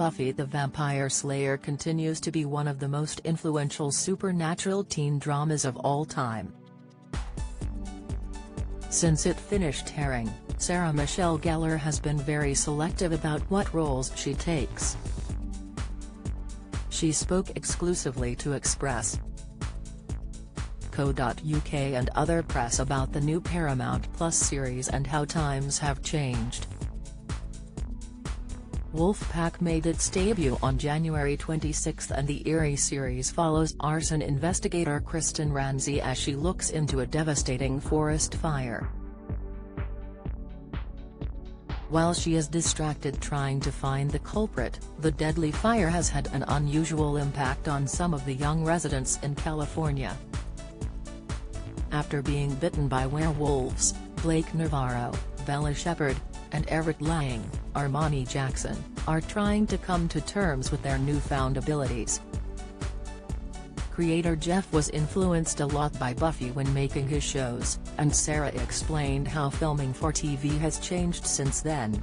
Buffy the Vampire Slayer continues to be one of the most influential supernatural teen dramas of all time. Since it finished airing, Sarah Michelle Gellar has been very selective about what roles she takes. She spoke exclusively to Express.co.uk and other press about the new Paramount Plus series and how times have changed. Wolfpack made its debut on January 26 and the eerie series follows arson investigator Kristen Ramsey as she looks into a devastating forest fire. While she is distracted trying to find the culprit, the deadly fire has had an unusual impact on some of the young residents in California. After being bitten by werewolves, Blake Navarro, Bella Shepherd, and Everett Lang, Armani Jackson, are trying to come to terms with their newfound abilities. Creator Jeff was influenced a lot by Buffy when making his shows, and Sarah explained how filming for TV has changed since then.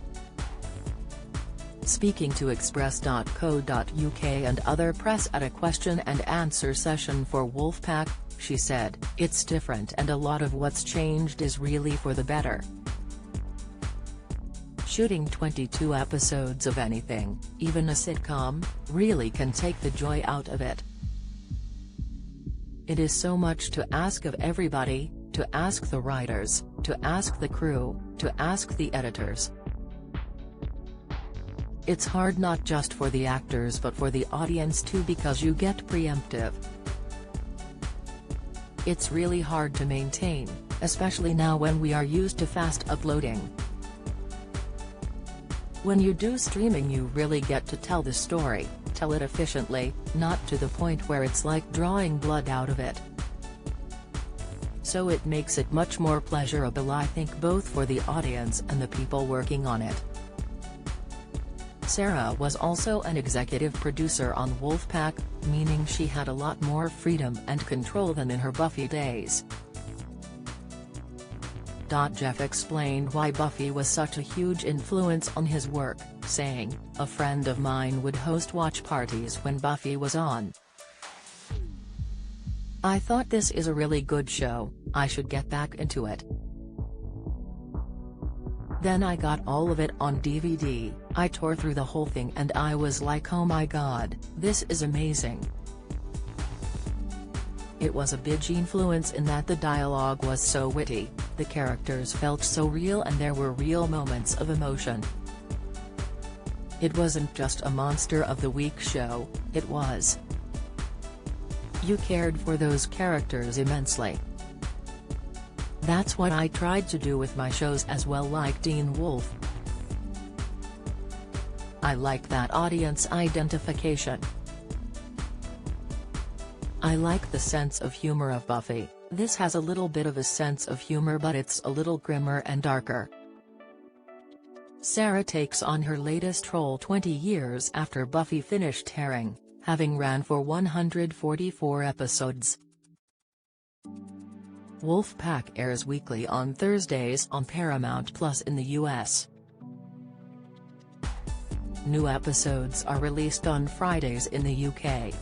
Speaking to Express.co.uk and other press at a question-and-answer session for Wolfpack, she said, "It's different and a lot of what's changed is really for the better. Shooting 22 episodes of anything, even a sitcom, really can take the joy out of it. It is so much to ask of everybody, to ask the writers, to ask the crew, to ask the editors. It's hard not just for the actors but for the audience too because you get preemptive. It's really hard to maintain, especially now when we are used to fast uploading. When you do streaming you really get to tell the story, tell it efficiently, not to the point where it's like drawing blood out of it. So it makes it much more pleasurable I think both for the audience and the people working on it." Sarah was also an executive producer on Wolfpack, meaning she had a lot more freedom and control than in her Buffy days. Jeff explained why Buffy was such a huge influence on his work, saying, "A friend of mine would host watch parties when Buffy was on. I thought this is a really good show, I should get back into it. Then I got all of it on DVD, I tore through the whole thing and I was like oh my god, this is amazing." It was a big influence in that the dialogue was so witty, the characters felt so real and there were real moments of emotion. It wasn't just a Monster of the Week show, it was. You cared for those characters immensely. That's what I tried to do with my shows as well like Teen Wolf. I like that audience identification. I like the sense of humor of Buffy, this has a little bit of a sense of humor but it's a little grimmer and darker. Sarah takes on her latest role 20 years after Buffy finished airing, having ran for 144 episodes. Wolfpack airs weekly on Thursdays on Paramount Plus in the US. New episodes are released on Fridays in the UK.